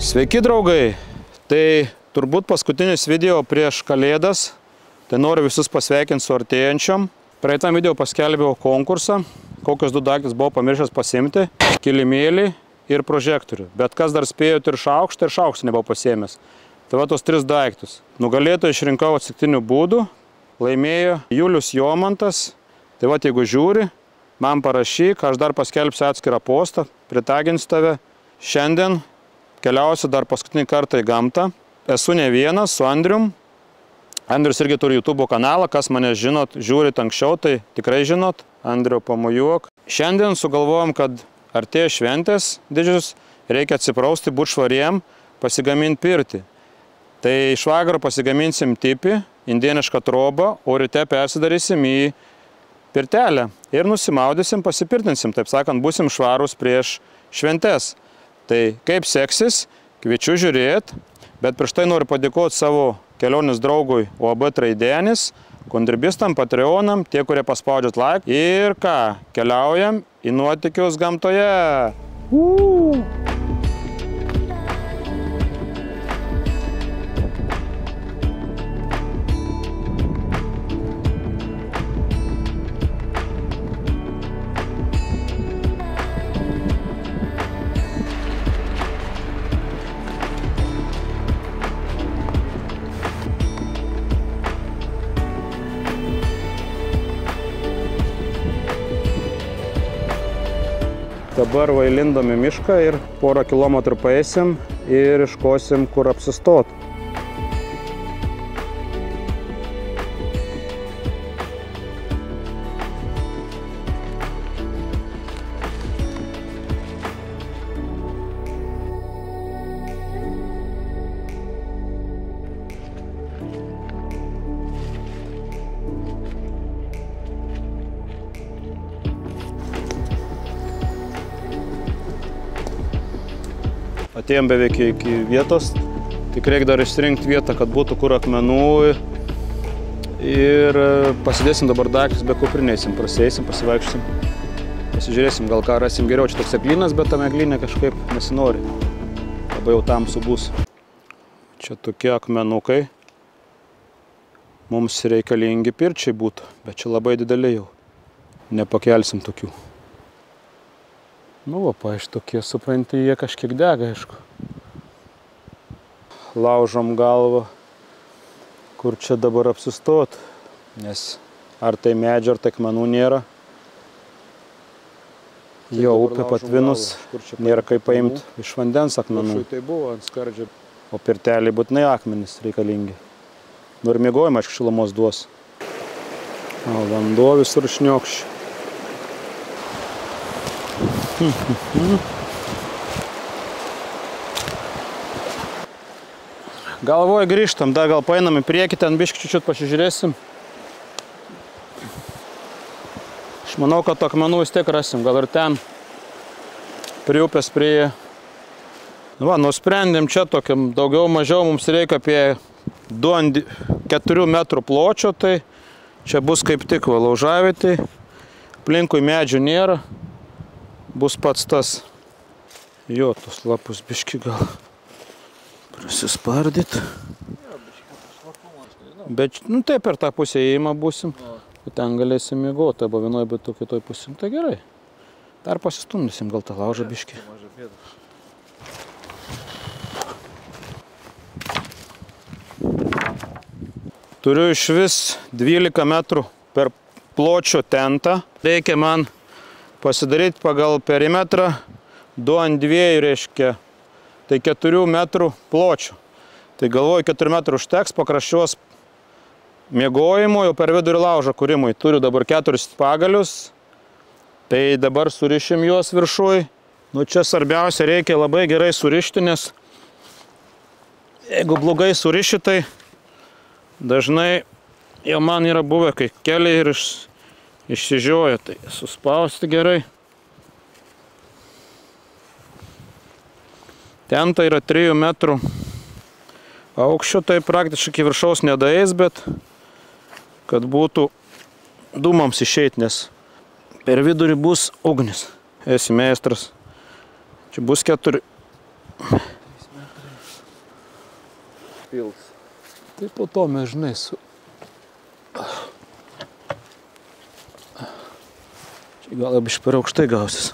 Sveiki draugai, tai turbūt paskutinis video prieš Kalėdas, tai noriu visus pasveikinti su artėjančiom. Praeitam video paskelbiau konkursą, kokius 2 daiktus buvau pamiršęs pasiimti, kilimėlį ir prožektorių. Bet kas dar spėjot ir šaukštą nebuvau pasiėmęs. Tai va tos 3 daiktus. Nugalėtojų išrinkau atsitiktiniu būdu, laimėjo Julius Jomantas. Tai va, jeigu žiūri, man parašyk, aš dar paskelbsiu atskirą postą, pritaginsiu tave. Šiandien keliausiu dar paskutinį kartą į gamtą. Esu ne vienas, su Andrium. Andrius irgi turi YouTube kanalą, kas mane žinot, žiūrit anksčiau, tai tikrai žinot. Andriu, pamojuok. Šiandien sugalvojom, kad artėja šventės didžius, reikia atsiprausti, būt švariem, pasigaminti pirtį. Tai iš vakaro pasigaminsim tipį, indienišką trobą, o ryte persidarysim į pirtelę ir nusimaudysim, pasipirtinsim, taip sakant, būsim švarūs prieš šventes. Tai kaip seksis, kviečiu žiūrėti, bet prieš tai noriu padėkoti savo kelionės draugui UAB Traidenis, kontribistam, patreonam, tie, kurie paspaudžiat like. Ir ką, keliaujam į nuotykius gamtoje. Dabar vailindom į mišką ir porą kilometrų paeisim ir iškosim, kur apsistot. Atėjom beveik iki vietos, tik reikia dar išsirinkti vietą, kad būtų kur akmenų ir pasidėsim dabar daiktus, be kuprinėsim, praseisim, pasivaikščiosim, pasižiūrėsim, gal ką rasim geriau. Čia toks eglynas, bet tame eglyne kažkaip nesinori, labai jau tamsu bus. Čia tokie akmenukai, mums reikalingi pirčiai būtų, bet čia labai dideli jau, nepakelsim tokių. Nu, va, iš tokie, supranti, jie kažkiek dega, aišku. Laužom galvą, kur čia dabar apsistot, nes ar tai medžio, ar tai akmenų nėra. Jo, upė patvinus, nėra kaip paimti iš vandens akmenų. Tai buvo ant skardžio. O pirtelį būtinai akmenys reikalingi. Nu ir miegojimą, aišku, šilumos duos. O vanduo visur šniokščia. Galvoju grįžtam, dar gal paeinam į priekį, ten biškį čiut pasižiūrėsim. Aš manau, kad akmenų vis tiek rasim, gal ir ten prie upės prie. Va, nusprendėm čia tokiam, daugiau mažiau mums reikia apie 2-4 metrų pločio, tai čia bus kaip tik laužavietė, aplinkui medžių nėra. Bus pats tas, jo, tos lapus biški gal prasispardyt. Bet, nu taip, per tą pusę įėjimą būsim, ten galėsim miegoti, arba vienoj, bet tu kitoj pusėm, tai gerai. Dar pasistumdysim gal tą laužą biški. Turiu iš vis 12 metrų per pločio tentą. Reikia man pasidaryti pagal perimetrą 2 ant 2, reiškia, tai 4 metrų pločio. Tai galvoju, 4 metrų užteks, pakraščiuos miegojimo, jau per vidurį laužą kūrimui. Turiu dabar 4 pagalius, tai dabar surišim juos viršui. Nu čia svarbiausia, reikia labai gerai surišti, nes jeigu blogai suriši, tai dažnai jau man yra buvę, kai keliai ir išsižioja, tai suspausti gerai. Tenta yra 3 metrų aukščio, tai praktiškai iki viršaus nedaeis, bet kad būtų dūmams išeit, nes per vidurį bus ugnis. Esi meistras. Čia bus 4. metrai. Pils. Tai po to mes, žinai, su... Čia gal jau biškį per aukštai gausis.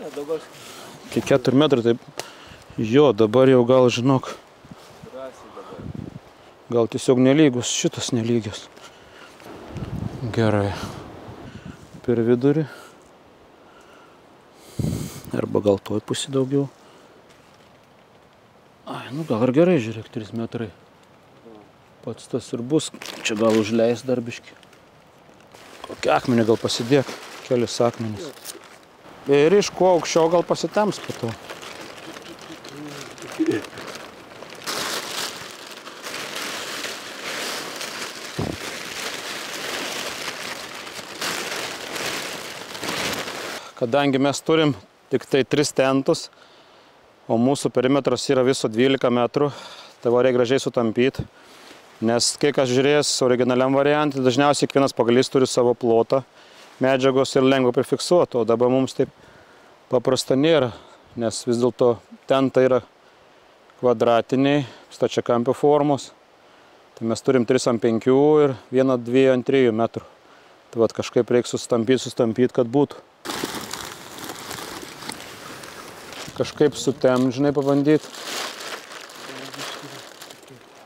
Ne, dabar... Iki 4 metrų, taip... Jo, dabar jau gal, žinok... Drąsiai dabar. Gal tiesiog nelygus, šitas nelygios. Gerai. Per vidurį. Arba gal toj pusė daugiau. Ai, nu gal ir gerai, žiūrėk, 3 metrai. Pats tas ir bus. Čia gal užleis dar biškį. Kokį akmenį gal pasidėk. Kelis akmenys. Ir iš kuo aukščiau gal pasitems po to. Kadangi mes turim tik tai 3 tentus, o mūsų perimetras yra viso 12 metrų, tai va reikia gražiai sutampyti. Nes kai kas žiūrės originaliam variantui, dažniausiai kiekvienas pagalys turi savo plotą medžiagos ir lengva prifiksuoti, o dabar mums taip paprasta nėra, nes vis dėlto tentai yra kvadratiniai, stačiakampio formos. Tai mes turim 3 ant 5 ir 1, 2 ant 3 metrų. Tai va kažkaip reikia sustampyti, kad būtų. Kažkaip sutem, žinai, pabandyti.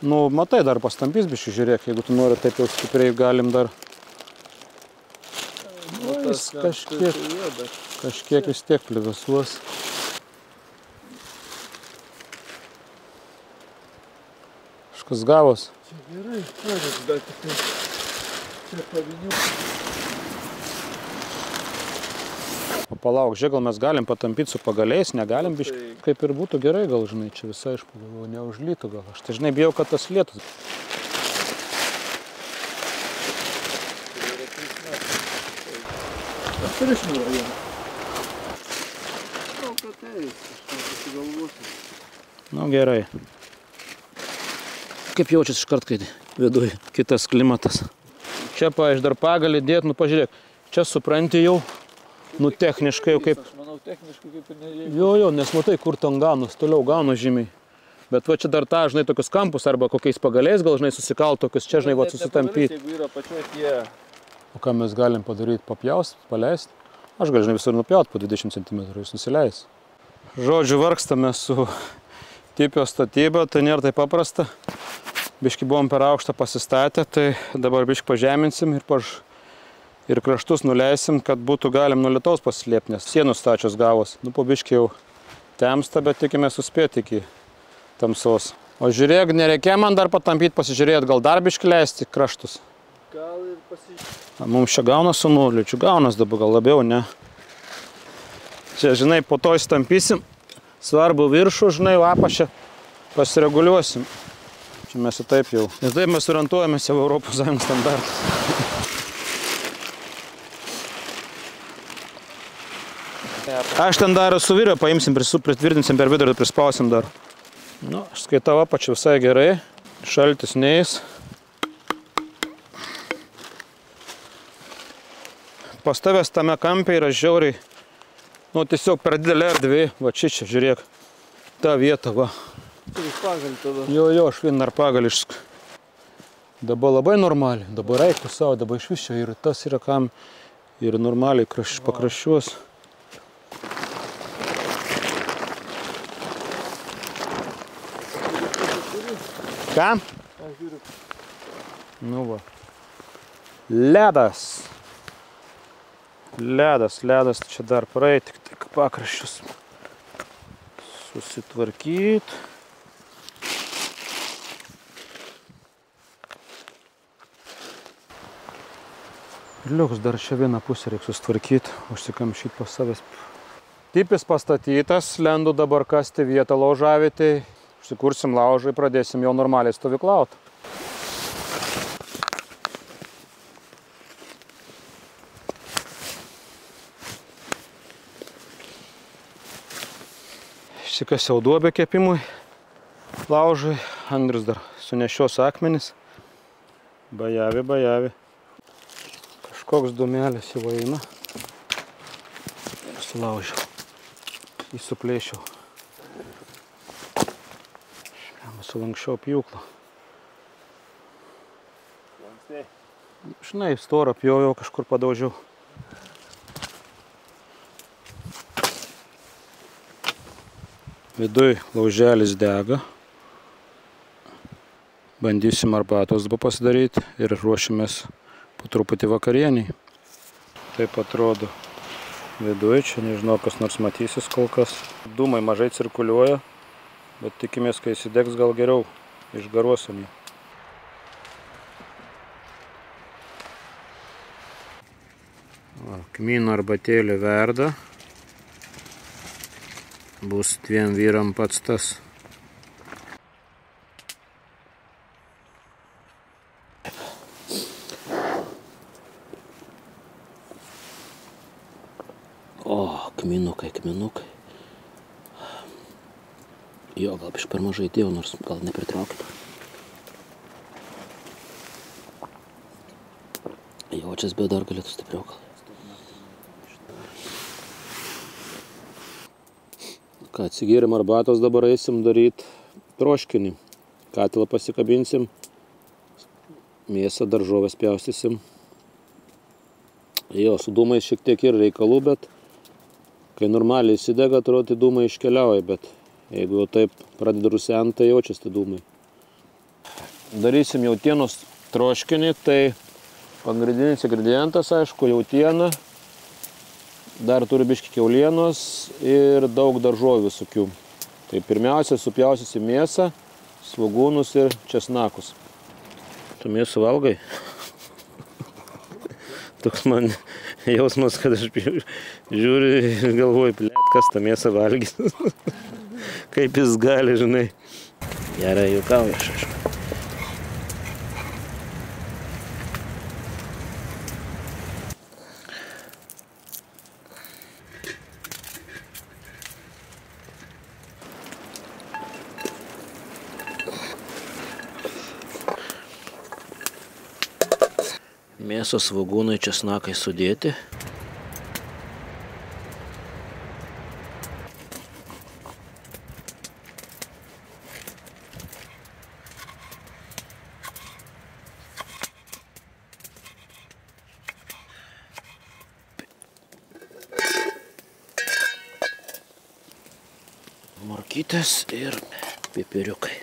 Nu, matai, dar pastampys biškį, žiūrėk, jeigu tu nori taip jau stipriai, galim dar... Nu, jis kažkiek vis tiek plivėsuos. Kažkas gavos. Čia gerai, bet tik tai... Čia paviniu. O palauk, žiūrėk, gal mes galim patampyti su pagaliais, negalim biškį. Kaip ir būtų gerai, gal, žinai, čia visai išpagalvoju, neužlytų gal. Aš tai, žinai, bijau, kad tas lietus. Aš turiu šnūrą vieną. Žinau, kad eis, aš pasigalvosiu. Nu, gerai. Kaip jaučiasi iškart, kai viduj kitas klimatas. Čia, pavyzdžiui, dar pagalį dėt, nu, pažiūrėk, čia supranti jau. Nu, techniškai jau kaip... Aš manau, techniškai kaip ir nereikia. Jo, nes matai, kur ten gaunus, toliau gaunus žymiai. Bet va čia dar tą, žinai, tokius kampus arba kokiais pagaliais gal, žinai, susikalt tokius čia, žinai, va susitampyti. Jeigu yra pačioj tie... O ką mes galim padaryti, papjaust, paleist? Aš gal, žinai, visur nupjaut po 20 cm, jis nusileis. Žodžiu, vargstame su tipio statyba, tai nėra taip paprasta. Biškį buvom per aukštą pasistatę, tai dabar biškį pažeminsim ir kraštus nuleisim, kad būtų galim nuo lietaus pasislėpti, nes sienų stačios gavos. Nu, po biškį jau temsta, bet tikime suspėti iki tamsos. O žiūrėk, nereikia man dar patampyti, pasižiūrėt, gal dar biškį leisti kraštus. Gal ir pasižiūrėti. Mums čia gaunas su nuliu, čia gaunas dabar gal labiau, ne? Čia, žinai, po to įstampysim, svarbu viršų, žinai, apačią pasireguliuosim. Čia mes ir taip jau. Ir taip mes orientuojamės jau Europos Sąjungos standartus. Aš ten dar su vyriu paimsim, pritvirtinsim per vidurį, prispausim dar. Nu, aš skaitau apačią visai gerai. Šaltis neis. Pastavęs tame kampe yra žiauriai. Nu, tiesiog per didelė erdvė. Va čia, žiūrėk. Ta vieta, va. Turi pagalį tada. Jo, aš vien dar pagalį išsk. Dabar labai normaliai. Dabar eiktų savo, dabar iš vis čia ir tas yra kam. Ir normaliai pakraščiuos. Ką? Aš žiūriu. Nu va. Ledas. Ledas. Čia dar praeiti, tik pakraščius susitvarkyti. Liuks, dar čia vieną pusę reikia susitvarkyti, užsikamšyti pas savęs. Tipis pastatytas, lendu dabar kasti vietą laužavietėj. Užsikursim laužą ir pradėsim jau normaliai stovyklauti. Išsikasiau duobę kepimui, laužui. Andrius dar sunešios akmenis. Bajavi. Kažkoks dūmelis jau eina. sulaužiau. Jį suplėšiau. Sulankščiau pjūklą. Lankstai. Žinai, storą pjoviau, kažkur padaužiau. Viduj lauželis dega. Bandysim arbatos dabar pasidaryti ir ruošimės po truputį vakarieniai. Taip atrodo viduj, čia nežinau, kas nors matysis kol kas. Dūmai mažai cirkuliuoja, bet tikimės, kai įsidegs, gal geriau išgaruosim jį. Kmynų arbatėlė verda. Bus dviem vyram pats tas. O, kmynukai. Jo, gal biškai per mažai dėjau, nors gal nepritraukit. Jaučias, bet dar galėtų stipriau gal. Ką, atsigėrim arbatos, dabar eisim daryti troškinį. Katilą pasikabinsim, mėsą, daržovės pjaustysim. Jo, su dūmais šiek tiek ir reikalų, bet kai normaliai įsidega, atrodo, tai dūmai iškeliauja, bet jeigu jau taip pradeda rusent, tai jaučiasi tai dūmai. Darysim jautienos troškinį, tai pagrindinis ingredientas, aišku, jautiena. Dar turi biškį kiaulienos ir daug daržovių visokių. Tai pirmiausia, supjausysim mėsą, svogūnus ir česnakus. Tu mėsų valgai? Toks man jausmas, kad aš žiūriu ir galvoju, blėt, kas tą mėsą valgys. Kaip jis gali, žinai. Gerai, juokauju aš, aišku. Mėsos, svogūnai, česnakai sudėti. Morkytės ir pipiriukai.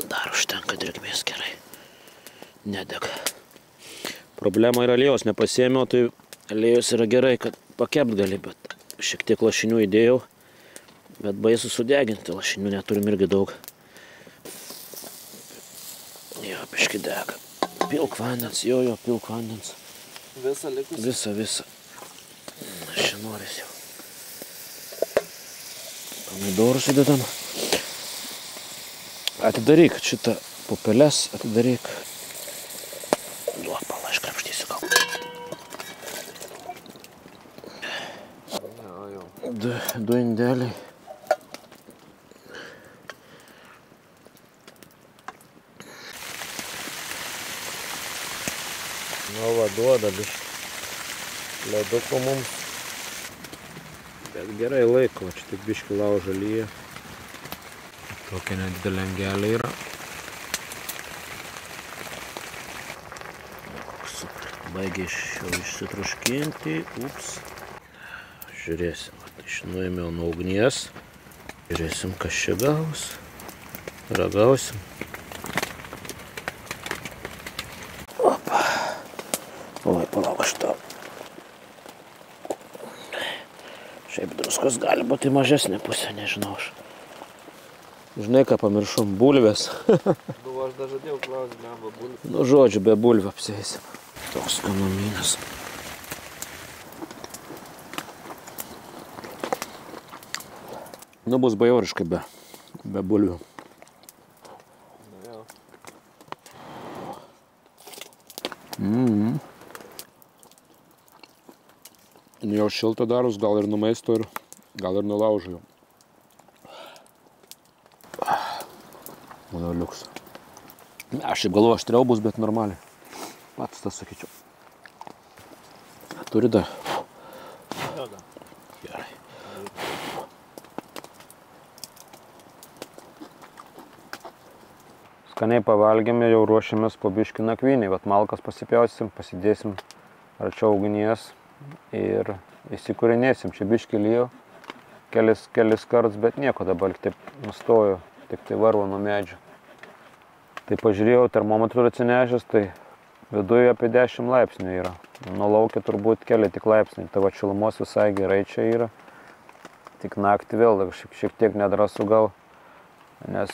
Dar užtenka drėgmės gerai. Nedega. Problema yra aliejos nepasiėmiau, tai aliejos yra gerai, kad pakept gali, bet šiek tiek lašinių įdėjau. Bet baisu sudeginti, lašinių neturim irgi daug. Jo, biškį dega. Pilk vandens, jo, pilk vandens. Visą likus? Visą. Aš čia noris jau. Pomidorus įdedam. Atidaryk šitą pupeles, atidaryk. Duopalą, aš krapštysiu gal. Du indeliai. Nu va, duoda biškį leduko mums. Bet gerai laiko, čia tik biškį lauža lyja. Tokia nedidelė angelė yra. Super. Baigė išsitruškinti. Ups. Žiūrėsim. Išnuėmiau nuo ugnies. Žiūrėsim, kas čia gaus. Ragausim. Opa. Oi, palauk aš tau. Šiaip druskos gali būti mažesnė pusė, nežinau aš. Žinai, ką pamiršom, bulvės. Aš dar žadėjau klausti, be bulvės. Nu, žodžiu, be bulvių apsieisim. Toks skanumynas. Nu, bus bajoriškai be bulvių. Nu, jau. Jau šilta daros, gal ir numaisto, gal ir nulaužo jau. Manau, liuks. Aš šiaip galvoju, aštriau bus, bet normaliai. Pats tas sakyčiau. Turi dar? Gerai. Skaniai pavalgėm ir jau ruošiamės po biškį nakvynį. Vat malkas pasipjausim, pasidėsim arčiau ugnies ir įsikūrinėsim. Čia biškį lyjo kelis kartus, bet nieko dabar taip nustojo, tik tai varvo nuo medžių. Tai pažiūrėjau, termometrų atsinešęs, tai viduje apie 10 laipsnių yra. Nuo laukia turbūt keli tik laipsniai. Tai va šilumos visai gerai čia yra. Tik naktį vėl šiek tiek nedrąsu gal, nes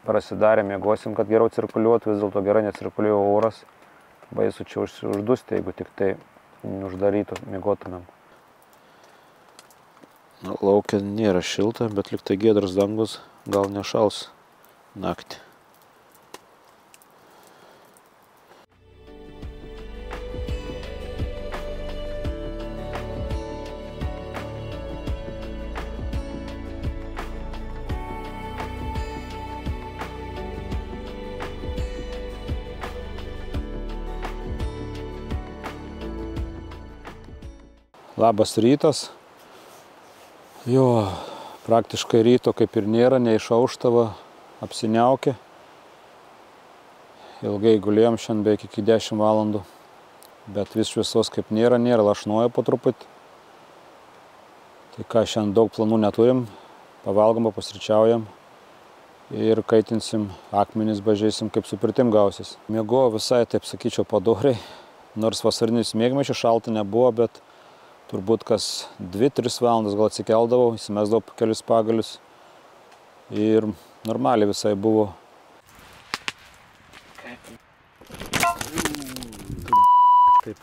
prasidarė, miegosim, kad geriau cirkuliuotų, vis dėlto gerai necirkuliuoja oras. Baisu čia uždusti, jeigu tik tai uždarytų, miegotumėm. Laukia nėra šilta, bet lyg tai giedras dangus, gal nešals naktį. Labas rytas. Jo, praktiškai ryto kaip ir nėra, neišauštava, apsiniaukė. Ilgai gulėjom šiandien beveik iki 10 valandų, bet vis šviesos kaip nėra, lašnoja po truputį. Tai ką, šiandien daug planų neturim, pavalgom, pasričiaujam ir kaitinsim akmenis, bažėsim, kaip su pirtim gausis. Miegojau visai, taip sakyčiau, padoriai, nors vasarinis miegmaišis šalta nebuvo, bet turbūt kas 2-3 valandas gal atsikeldavau, įsimesdavau po kelius pagalius ir normaliai visai buvo. Taip.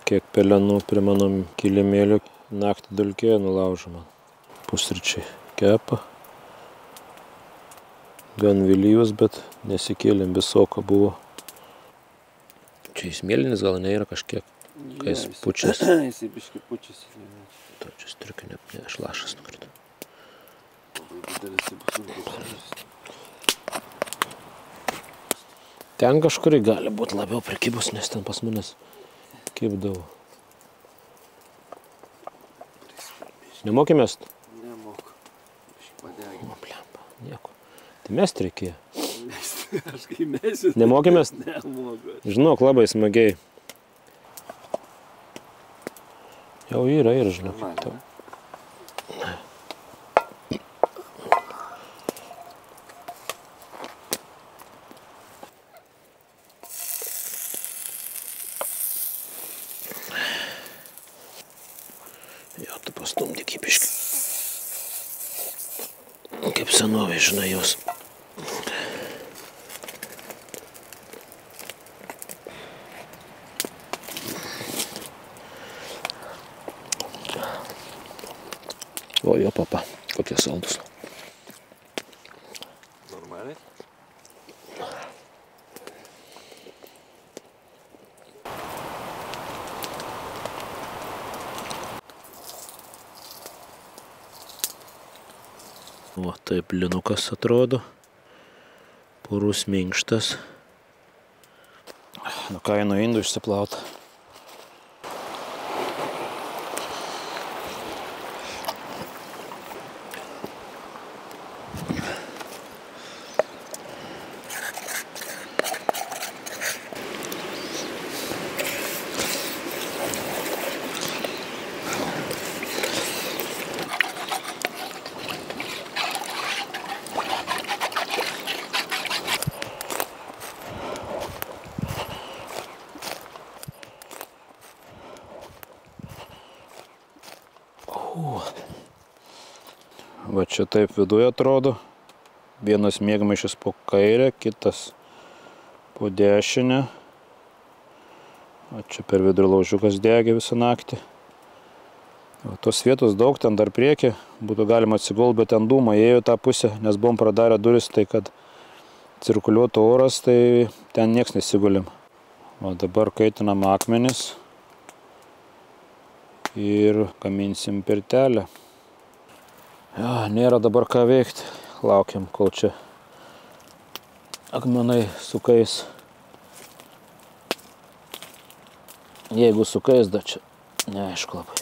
Kiek pelenų prie mano kilimėlio naktį dulkėjo nulaužo man. Pusryčiai kepa. Gan vėlyvas, bet nesikėlėm, visoka buvo. Čia jis mėlynis gal nėra kažkiek, kai jis pučias. Jis biškai pučias. To čia striukiu ne aš lašas nukrito. Ten kažkuri gali būti labiau prikibus, nes ten pas manęs kibdavo. Nemoki mest? Nemoku. Biškai padegė. Blemba, nieko. Tai mest reikėjo. Aš kai mesiu. Nemoki mest? Nemoku. Žinok, labai smagiai. Jau yra, žinok. Jo, tu pastumdyk į biškį. Kaip senovė, žinai, jos. O jo, papa, kokie saldus. Normaliai? O, taip linukas atrodo. Purus minkštas. Nu ką, einu indų išsiplaut. Va čia taip viduje atrodo. Vienas miegmaišis po kairę, kitas po dešinę. O čia per vidurį laužiukas degė visą naktį. O tos vietos daug, ten dar priekį būtų galima atsigult, bet ten dūmai ėjo tą pusę, nes buvom pradarę duris, tai kad cirkuliuotų oras, tai ten nieks nesigulim. O dabar kaitinam akmenis ir gaminsim pirtelę. Ja, nėra dabar ką veikti. Laukiam, kol čia akmenai sukais. Jeigu sukais, da čia neaišku labai.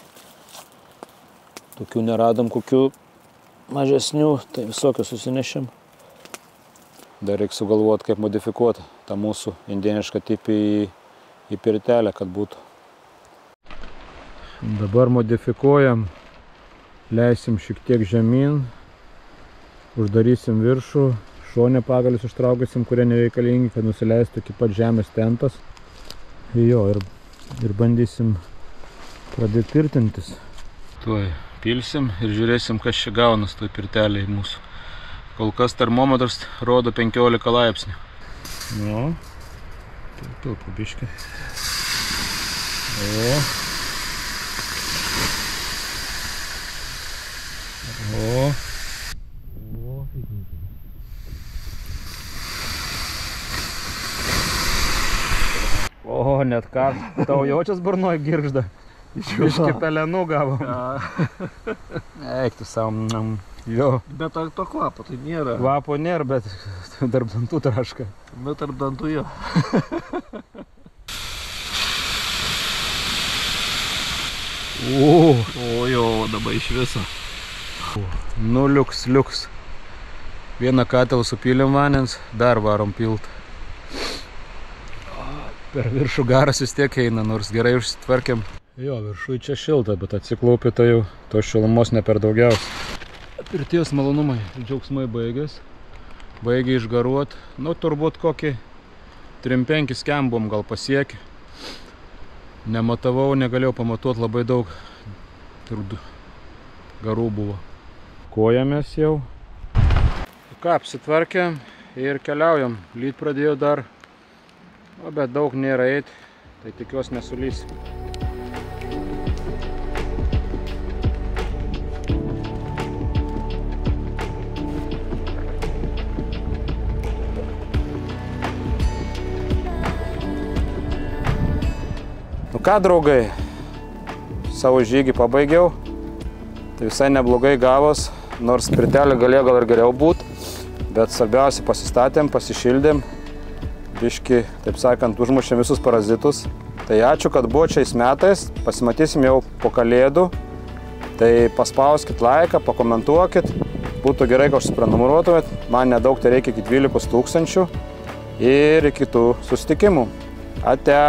Tokių neradom, kokių mažesnių, tai visokių susinešėm. Dar reikia sugalvoti, kaip modifikuoti tą mūsų indienišką tipį į pirtelę, kad būtų. Dabar modifikuojam, leisim šiek tiek žemyn, uždarysim viršų, šone pagalius ištraukysim, kurie nereikalingi, kad nusileistų iki pat žemės tentas. Jo, ir bandysim pradėti pirtintis. Tuoj pilsim ir žiūrėsim, kas čia gaunas toj pirtelėj mūsų. Kol kas termometras rodo 15 laipsnių. Nu, pilk biškį. O, net ką, tau jaučias burnoj girgžda. Biškį pelenų gavo. Eik tu savo. Jo. Bet to kvapo tai nėra. Kvapo nėra, bet tarp dantų traška. Bet tarp dantų jo. O jo, dabar iš viso. Nu, liuks. Vieną katilą supylėm vandens, dar varom pilt. Per viršų garas vis tiek eina, nors gerai užsitvarkėm. Jo, viršui čia šilta, bet atsiklaupė tai jau tos šilumos ne per daugiausiai. Pirties malonumai, džiaugsmai baigės. Baigė išgaruot. Nu, turbūt kokį 3-5 skembom gal pasiekė. Nematavau, negalėjau pamatuoti labai daug. Garų buvo. Kojamės jau. Ką, apsitvarkėm ir keliaujam. Lyt pradėjo dar. O, bet daug nėra eit. Tai tikiuosi nesulysim. Nu ką, draugai, savo žygį pabaigiau, tai visai neblogai gavos, nors pirtelė galėjo gal ir geriau būt, bet svarbiausia pasistatėm, pasišildėm, biškį, taip sakant, užmušėm visus parazitus. Tai ačiū, kad buvo šiais metais, pasimatysim jau po kalėdų, tai paspauskit laiką, pakomentuokit, būtų gerai, kad užsiprenumeruotumėt, man nedaug, tai reikia iki 12 000 ir iki kitų susitikimų. Ate!